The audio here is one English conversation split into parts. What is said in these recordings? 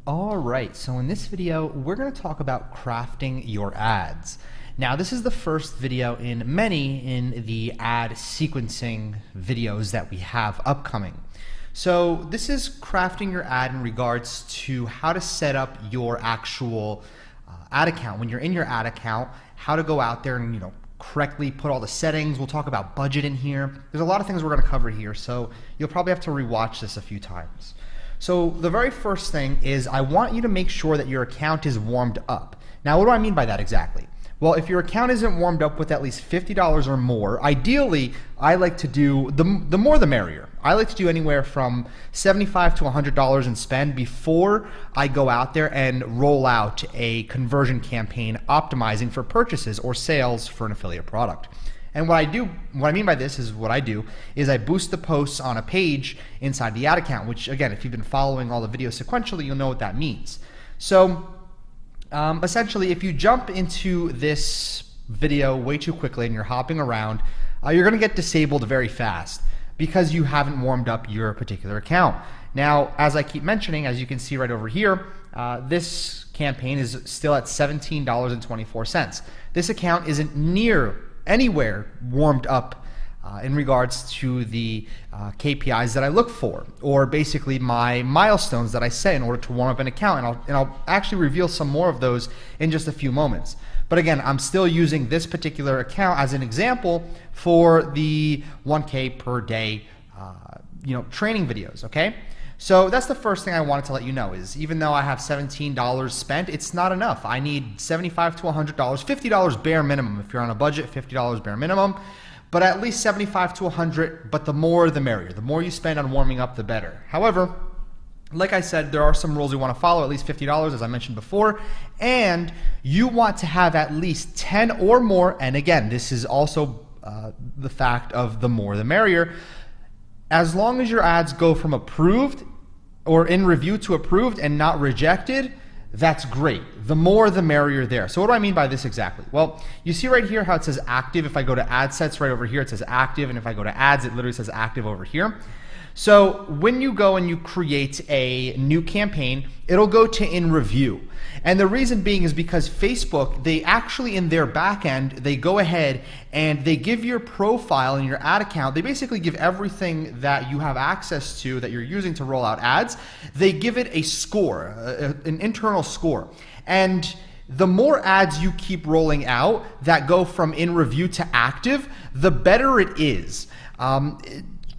All right, so in this video, we're going to talk about crafting your ads. Now, this is the first video in many in the ad sequencing videos that we have upcoming. So this is crafting your ad in regards to how to set up your actual ad account. When you're in your ad account, how to go out there and correctly put all the settings. We'll talk about budget in here. There's a lot of things we're going to cover here, so you'll probably have to rewatch this a few times. So the very first thing is I want you to make sure that your account is warmed up. Now, what do I mean by that exactly? Well, if your account isn't warmed up with at least $50 or more, ideally, I like to do, the more the merrier. I like to do anywhere from $75 to $100 in spend before I go out there and roll out a conversion campaign optimizing for purchases or sales for an affiliate product. And what I mean by this is I boost the posts on a page inside the ad account, which again, if you've been following all the videos sequentially, you'll know what that means. So essentially, if you jump into this video way too quickly and you're hopping around, you're going to get disabled very fast because you haven't warmed up your particular account. Now, as I keep mentioning, as you can see right over here, this campaign is still at $17.24. This account isn't anywhere warmed up in regards to the KPIs that I look for, or basically my milestones that I set in order to warm up an account. And I'll actually reveal some more of those in just a few moments. But again, I'm still using this particular account as an example for the 1K per day training videos, okay? So that's the first thing I wanted to let you know is even though I have $17 spent, it's not enough. I need $75 to $100, $50 bare minimum. If you're on a budget, $50 bare minimum, but at least $75 to $100, but the more the merrier. The more you spend on warming up, the better. However, like I said, there are some rules you want to follow, at least $50 as I mentioned before, and you want to have at least 10 or more, and again, this is also the fact of the more the merrier. As long as your ads go from approved or in review to approved and not rejected, that's great. The more the merrier there. So what do I mean by this exactly? Well, you see right here how it says active. If I go to ad sets right over here, it says active. And if I go to ads, it literally says active over here. So when you go and you create a new campaign, it'll go to in review. And the reason being is because Facebook, they actually in their back end, they go ahead and they give your profile and your ad account, they basically give everything that you have access to that you're using to roll out ads, they give it a score, an internal score. And the more ads you keep rolling out that go from in review to active, the better it is.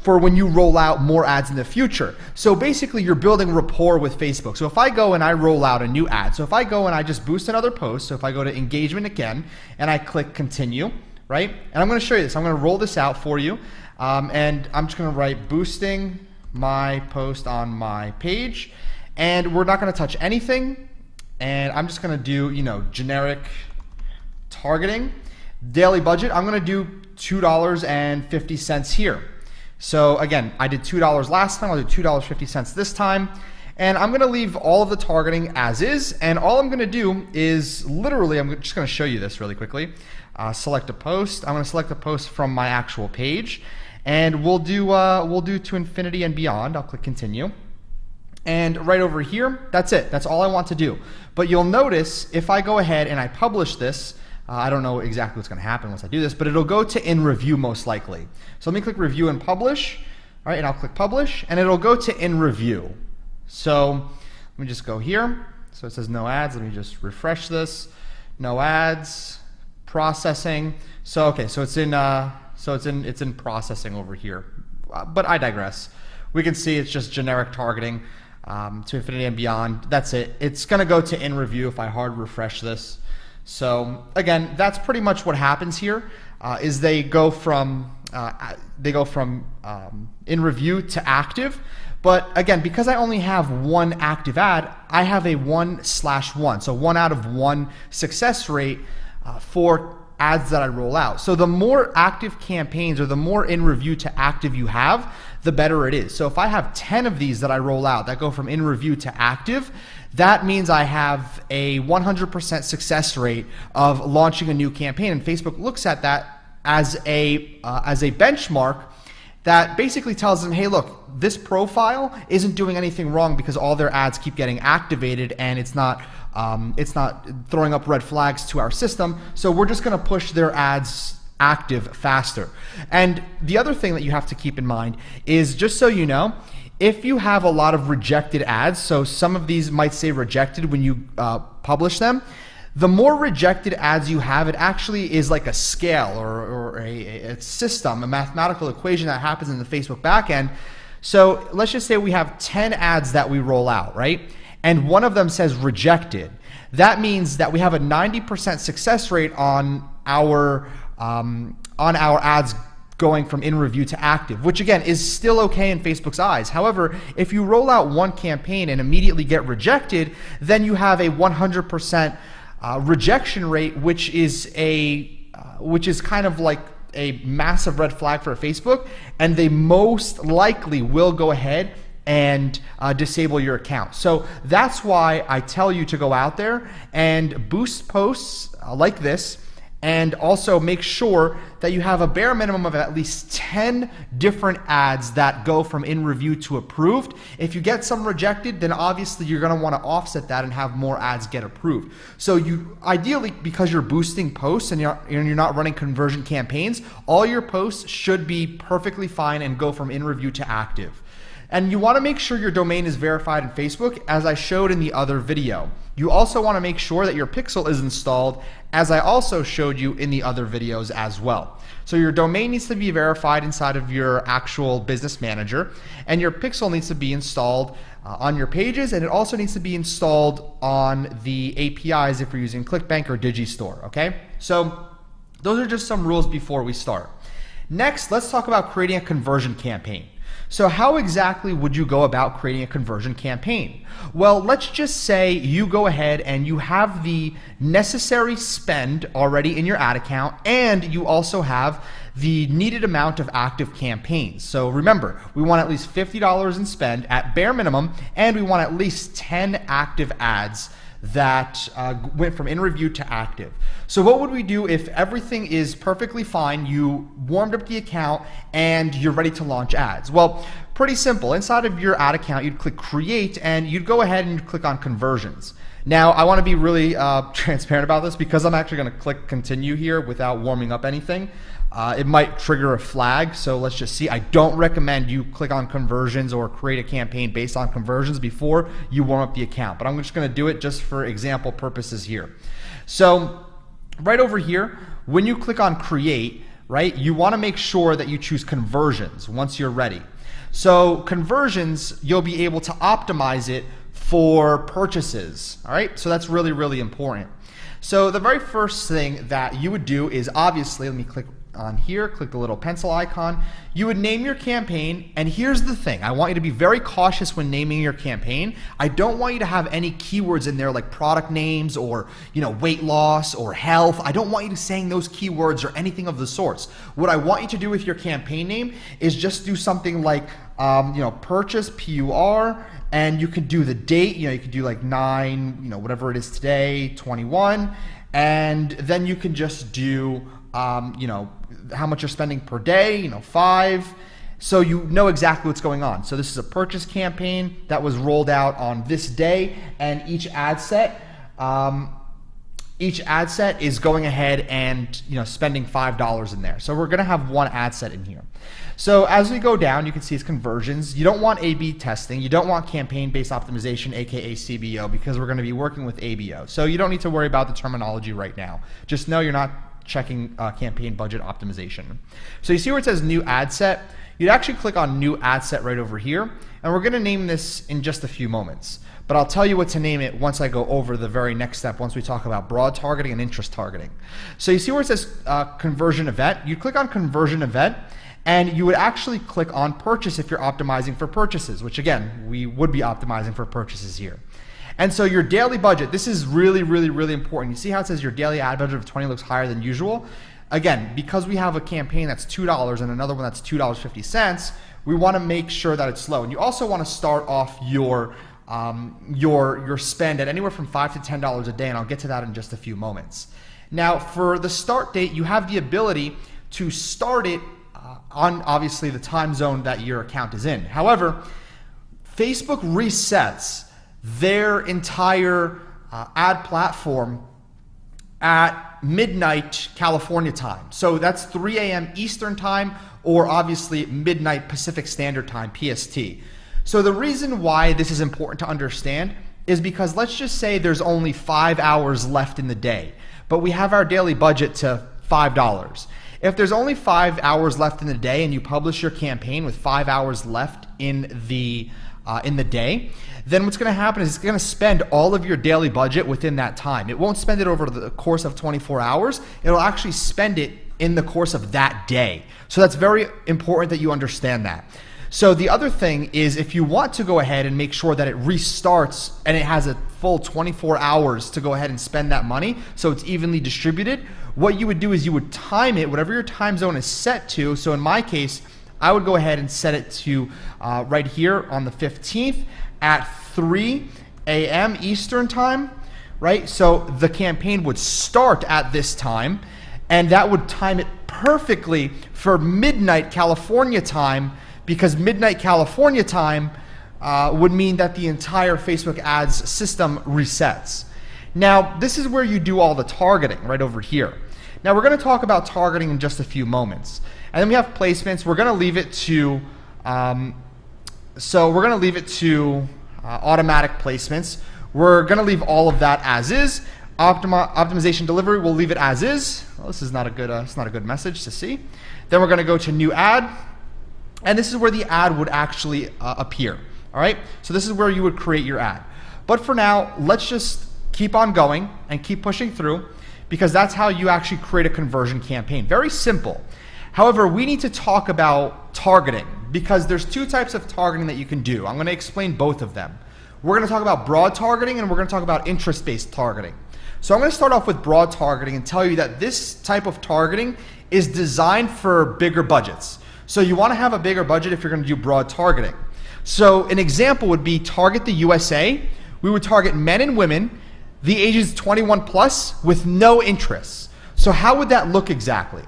For when you roll out more ads in the future. So basically you're building rapport with Facebook. So if I go and I roll out a new ad, so if I go and I just boost another post, so if I go to engagement again and I click continue, right? And I'm going to show you this. I'm going to roll this out for you. And I'm just going to write boosting my post on my page. And we're not going to touch anything. And I'm just going to do, generic targeting. Daily budget, I'm going to do $2.50 here. So again, I did $2 last time, I'll do $2.50 this time, and I'm gonna leave all of the targeting as is, and all I'm gonna do is literally, I'm just gonna show you this really quickly. Select a post, I'm gonna select a post from my actual page, and we'll do to infinity and beyond. I'll click continue. And right over here, that's it, that's all I want to do. But you'll notice if I go ahead and I publish this, I don't know exactly what's going to happen once I do this, but it'll go to in review most likely. So let me click review and publish. All right, and I'll click publish, and it'll go to in review. So let me just go here. So it says no ads. Let me just refresh this. No ads. Processing. So okay, so it's in processing over here. But I digress. We can see it's just generic targeting to infinity and beyond. That's it. It's going to go to in review if I hard refresh this. So again, that's pretty much what happens here. Is they go from in review to active. But again, because I only have one active ad, I have a 1/1, so 1 out of 1 success rate for ads that I roll out. So the more active campaigns or the more in review to active you have, the better it is. So if I have 10 of these that I roll out that go from in review to active, that means I have a 100% success rate of launching a new campaign. And Facebook looks at that as a benchmark that basically tells them, hey, look, this profile isn't doing anything wrong because all their ads keep getting activated and it's not throwing up red flags to our system. So we're just going to push their ads active faster. And the other thing that you have to keep in mind is, just so you know, if you have a lot of rejected ads, so some of these might say rejected when you publish them, the more rejected ads you have, it actually is like a scale or a system, a mathematical equation that happens in the Facebook backend. So let's just say we have 10 ads that we roll out, right? And one of them says rejected. That means that we have a 90% success rate on our ads going from in review to active, which again is still okay in Facebook's eyes. However, if you roll out one campaign and immediately get rejected, then you have a 100% rejection rate, which is kind of like a massive red flag for Facebook, and they most likely will go ahead and disable your account. So that's why I tell you to go out there and boost posts like this, and also make sure that you have a bare minimum of at least 10 different ads that go from in review to approved. If you get some rejected, then obviously you're going to want to offset that and have more ads get approved. So you ideally, because you're boosting posts and you're not running conversion campaigns, all your posts should be perfectly fine and go from in review to active. And you want to make sure your domain is verified in Facebook, as I showed in the other video. You also want to make sure that your pixel is installed, as I also showed you in the other videos as well. So your domain needs to be verified inside of your actual business manager, and your pixel needs to be installed on your pages, and it also needs to be installed on the APIs if you're using ClickBank or Digistore, okay? So those are just some rules before we start. Next, let's talk about creating a conversion campaign. So how exactly would you go about creating a conversion campaign? Well, let's just say you go ahead and you have the necessary spend already in your ad account, and you also have the needed amount of active campaigns. So remember, we want at least $50 in spend at bare minimum, and we want at least 10 active ads that went from in review to active. So what would we do if everything is perfectly fine, you warmed up the account, and you're ready to launch ads? Well, pretty simple. Inside of your ad account, you'd click create, and you'd go ahead and you'd click on conversions. Now, I want to be really transparent about this, because I'm actually going to click continue here without warming up anything. It might trigger a flag, so let's just see. I don't recommend you click on conversions or create a campaign based on conversions before you warm up the account, but I'm just going to do it just for example purposes here. So right over here, when you click on create, right, you want to make sure that you choose conversions once you're ready. So conversions, you'll be able to optimize it for purchases, all right? So that's really, really important. So the very first thing that you would do is, obviously, let me click on here, click the little pencil icon. You would name your campaign, and here's the thing. I want you to be very cautious when naming your campaign. I don't want you to have any keywords in there like product names or, weight loss or health. I don't want you to saying those keywords or anything of the sorts. What I want you to do with your campaign name is just do something like, purchase, PUR, and you could do the date, you could do like 9, whatever it is today, 21, and then you can just do, how much you're spending per day, 5, so you know exactly what's going on. So this is a purchase campaign that was rolled out on this day, and each ad set is going ahead and spending $5 in there. So we're going to have one ad set in here. So as we go down, you can see it's conversions. You don't want A/B testing. You don't want campaign-based optimization, aka CBO, because we're going to be working with ABO. So you don't need to worry about the terminology right now. Just know you're not checking campaign budget optimization. So you see where it says new ad set? You'd actually click on new ad set right over here, and we're going to name this in just a few moments. But I'll tell you what to name it once I go over the very next step, once we talk about broad targeting and interest targeting. So you see where it says conversion event? You click on conversion event, and you would actually click on purchase if you're optimizing for purchases, which again, we would be optimizing for purchases here. And so your daily budget, this is really, really, really important. You see how it says your daily ad budget of 20 looks higher than usual? Again, because we have a campaign that's $2 and another one that's $2.50, we want to make sure that it's low. And you also want to start off your spend at anywhere from $5 to $10 a day, and I'll get to that in just a few moments. Now, for the start date, you have the ability to start it on obviously the time zone that your account is in. However, Facebook resets their entire ad platform at midnight California time. So that's 3 a.m. Eastern time, or obviously midnight Pacific Standard Time, PST. So the reason why this is important to understand is because let's just say there's only 5 hours left in the day, but we have our daily budget to $5. If there's only 5 hours left in the day and you publish your campaign with 5 hours left in the day, then what's going to happen is it's going to spend all of your daily budget within that time. It won't spend it over the course of 24 hours. It'll actually spend it in the course of that day. So that's very important that you understand that. So the other thing is, if you want to go ahead and make sure that it restarts and it has a full 24 hours to go ahead and spend that money so it's evenly distributed, what you would do is you would time it, whatever your time zone is set to. So in my case, I would go ahead and set it to right here on the 15th at 3 a.m. Eastern time, right? So the campaign would start at this time, and that would time it perfectly for midnight California time, because midnight California time would mean that the entire Facebook ads system resets. Now, this is where you do all the targeting right over here. Now, we're going to talk about targeting in just a few moments. And then we have placements. We're going to leave it to, automatic placements. We're going to leave all of that as is. Optimization delivery, we'll leave it as is. Well, this is not a good message to see. Then we're going to go to new ad. And this is where the ad would actually appear. All right. So this is where you would create your ad. But for now, let's just keep on going and keep pushing through, because that's how you actually create a conversion campaign. Very simple. However, we need to talk about targeting, because there's two types of targeting that you can do. I'm going to explain both of them. We're going to talk about broad targeting, and we're going to talk about interest-based targeting. So I'm going to start off with broad targeting and tell you that this type of targeting is designed for bigger budgets. So you want to have a bigger budget if you're going to do broad targeting. So an example would be Target the USA. We would target men and women, the ages 21 plus, with no interests. So how would that look exactly?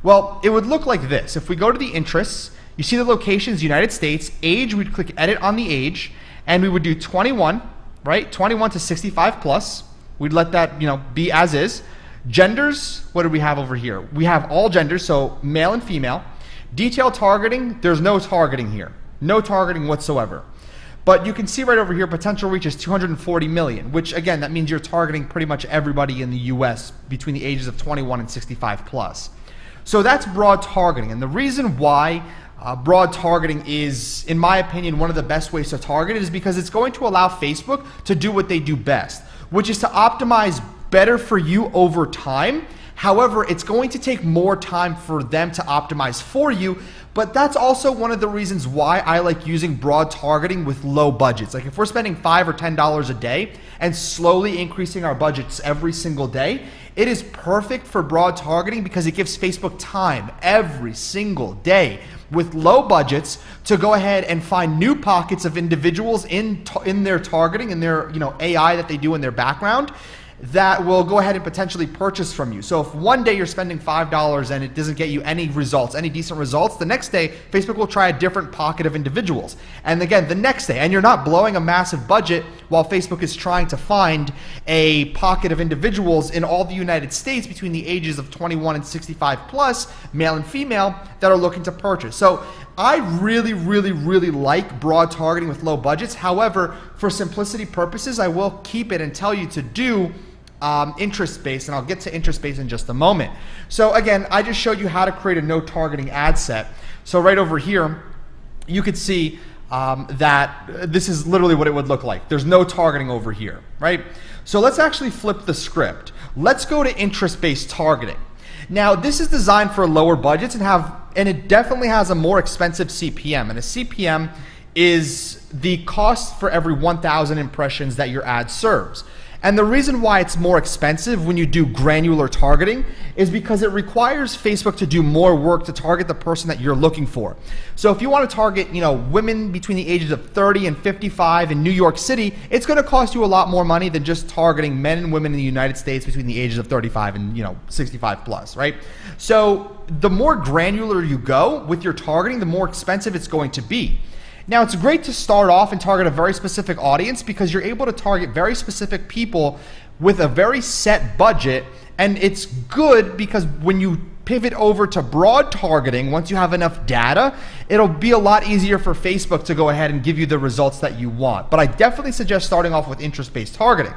Well, it would look like this. If we go to the interests, you see the locations, United States, age, we'd click edit on the age, and we would do 21, right? 21 to 65 plus. We'd let that, be as is. Genders, what do we have over here? We have all genders, so male and female. Detailed targeting, there's no targeting here. No targeting whatsoever. But you can see right over here, potential reach is 240 million, which again, that means you're targeting pretty much everybody in the US between the ages of 21 and 65 plus. So that's broad targeting. And the reason why broad targeting is, in my opinion, one of the best ways to target is because it's going to allow Facebook to do what they do best, which is to optimize better for you over time. However, it's going to take more time for them to optimize for you, but that's also one of the reasons why I like using broad targeting with low budgets. Like if we're spending $5 or $10 a day and slowly increasing our budgets every single day, it is perfect for broad targeting because it gives Facebook time every single day with low budgets to go ahead and find new pockets of individuals in their targeting and their AI that they do in their background that will go ahead and potentially purchase from you. So if one day you're spending $5 and it doesn't get you any results, any decent results, the next day Facebook will try a different pocket of individuals. And again, the next day, and you're not blowing a massive budget while Facebook is trying to find a pocket of individuals in all the United States between the ages of 21 and 65 plus, male and female, that are looking to purchase. So I really, really, really like broad targeting with low budgets. However, for simplicity purposes, I will keep it and tell you to do interest-based, and I'll get to interest-based in just a moment. So again, I just showed you how to create a no targeting ad set. So right over here, you could see that this is literally what it would look like. There's no targeting over here, right? So let's actually flip the script. Let's go to interest-based targeting. Now, this is designed for lower budgets and it definitely has a more expensive CPM, and a CPM is the cost for every 1,000 impressions that your ad serves. And the reason why it's more expensive when you do granular targeting is because it requires Facebook to do more work to target the person that you're looking for. So if you want to target, women between the ages of 30 and 55 in New York City, it's going to cost you a lot more money than just targeting men and women in the United States between the ages of 35 and 65 plus, right? So the more granular you go with your targeting, the more expensive it's going to be. Now, it's great to start off and target a very specific audience because you're able to target very specific people with a very set budget, and it's good because when you pivot over to broad targeting, once you have enough data, it'll be a lot easier for Facebook to go ahead and give you the results that you want. But I definitely suggest starting off with interest-based targeting.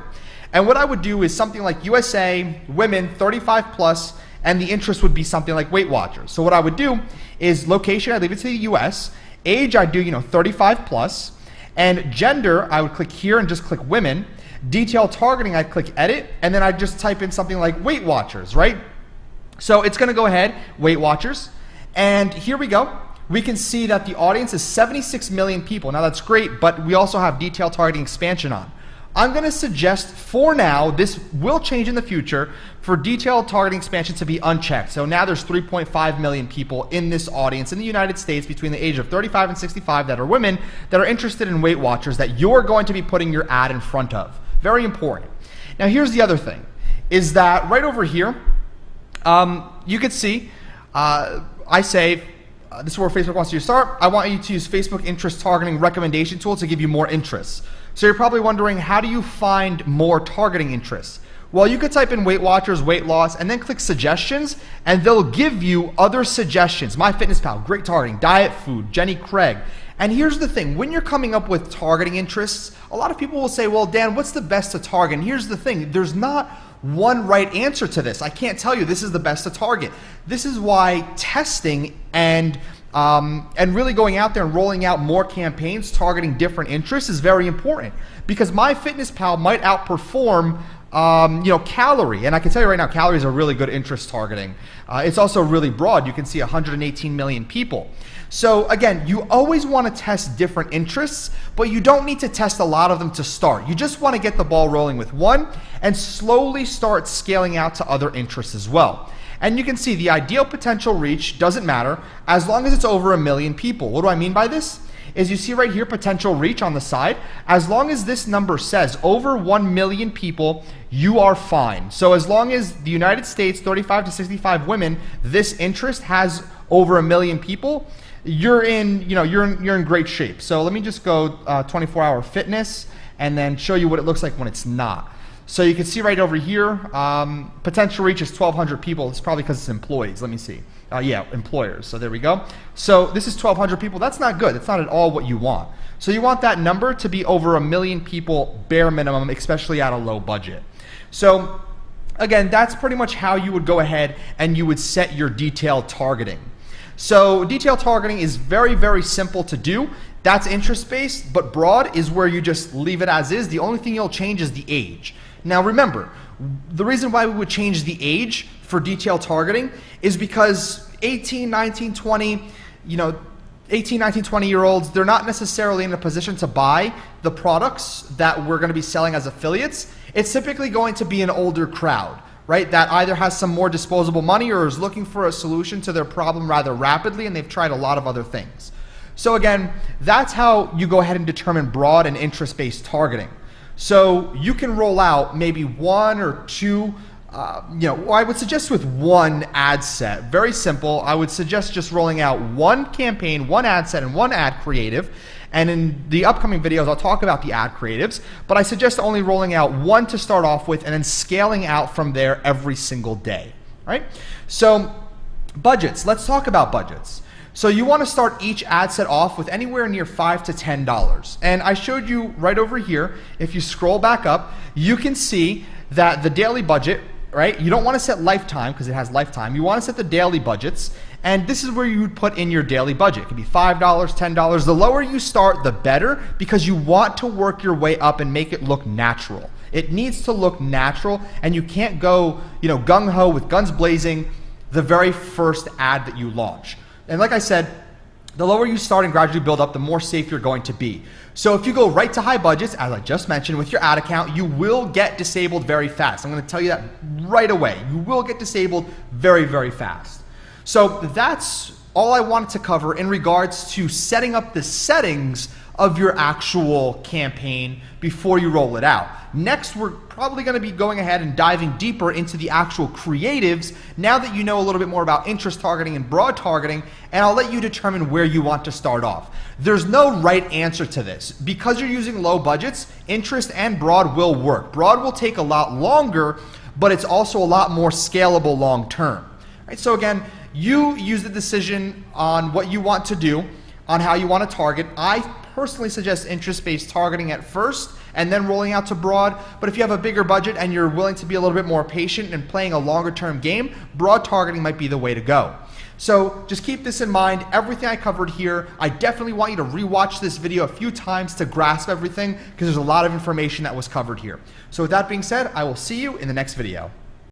And what I would do is something like USA, women, 35 plus, and the interest would be something like Weight Watchers. So what I would do is location, I leave it to the US. Age, I do 35 plus, and gender, I would click here and just click women. Detailed targeting, I'd click edit, and then I'd just type in something like Weight Watchers, right? So it's gonna go ahead, Weight Watchers, and here we go. We can see that the audience is 76 million people. Now that's great, but we also have detailed targeting expansion on. I'm going to suggest for now, this will change in the future, for detailed targeting expansion to be unchecked. So now there's 3.5 million people in this audience in the United States between the age of 35 and 65 that are women that are interested in Weight Watchers that you're going to be putting your ad in front of. Very important. Now here's the other thing, is that right over here, you can see, I say, this is where Facebook wants you to start. I want you to use Facebook interest targeting recommendation tool to give you more interests. So you're probably wondering, how do you find more targeting interests? Well, you could type in Weight Watchers, weight loss, and then click suggestions, and they'll give you other suggestions. MyFitnessPal, great targeting, diet food, Jenny Craig. And here's the thing, when you're coming up with targeting interests, a lot of people will say, well, Dan, what's the best to target? And here's the thing, there's not one right answer to this. I can't tell you this is the best to target. This is why testing and really going out there and rolling out more campaigns targeting different interests is very important, because MyFitnessPal might outperform Calorie, and I can tell you right now, Calorie is a really good interest targeting. It's also really broad. You can see 118 million people. So again, you always want to test different interests, but you don't need to test a lot of them to start. You just want to get the ball rolling with one and slowly start scaling out to other interests as well. And you can see the ideal potential reach doesn't matter as long as it's over 1 million people. What do I mean by this? Is you see right here potential reach on the side, as long as this number says over 1 million people, you are fine. So as long as the United States 35 to 65 women, this interest has over 1 million people, you're in great shape. So let me just go 24-hour fitness and then show you what it looks like when it's not. So you can see right over here, potential reach is 1,200 people. It's probably because it's employees. Let me see. Yeah, employers. So there we go. So this is 1,200 people. That's not good. That's not at all what you want. So you want that number to be over 1 million people, bare minimum, especially at a low budget. So again, that's pretty much how you would go ahead and you would set your detailed targeting. So detailed targeting is very, very simple to do. That's interest-based, but broad is where you just leave it as is. The only thing you'll change is the age. Now remember, the reason why we would change the age for detailed targeting is because 18, 19, 20, 18, 19, 20-year-olds, they're not necessarily in a position to buy the products that we're going to be selling as affiliates. It's typically going to be an older crowd, right, that either has some more disposable money or is looking for a solution to their problem rather rapidly, and they've tried a lot of other things. So again, that's how you go ahead and determine broad and interest-based targeting. So you can roll out maybe one or two, I would suggest with one ad set. Very simple. I would suggest just rolling out one campaign, one ad set, and one ad creative. And in the upcoming videos, I'll talk about the ad creatives, but I suggest only rolling out one to start off with and then scaling out from there every single day, right? So budgets, let's talk about budgets. So you want to start each ad set off with anywhere near $5 to $10. And I showed you right over here, if you scroll back up, you can see that the daily budget, right? You don't want to set lifetime because it has lifetime. You want to set the daily budgets. And this is where you would put in your daily budget. It could be $5, $10. The lower you start, the better, because you want to work your way up and make it look natural. It needs to look natural, and you can't go, gung-ho with guns blazing the very first ad that you launch. And like I said, The lower you start and gradually build up, the more safe you're going to be. So if you go right to high budgets, as I just mentioned, with your ad account, you will get disabled very fast. I'm going to tell you that right away. You will get disabled very, very fast. So that's all I wanted to cover in regards to setting up the settings of your actual campaign before you roll it out. Next, we're probably going to be going ahead and diving deeper into the actual creatives now that you know a little bit more about interest targeting and broad targeting, and I'll let you determine where you want to start off. There's no right answer to this. Because you're using low budgets, interest and broad will work. Broad will take a lot longer, but it's also a lot more scalable long term. Right? So again, you use the decision on what you want to do, on how you want to target. I personally suggest interest-based targeting at first and then rolling out to broad. But if you have a bigger budget and you're willing to be a little bit more patient and playing a longer term game, broad targeting might be the way to go. So just keep this in mind. Everything I covered here, I definitely want you to rewatch this video a few times to grasp everything because there's a lot of information that was covered here. So with that being said, I will see you in the next video.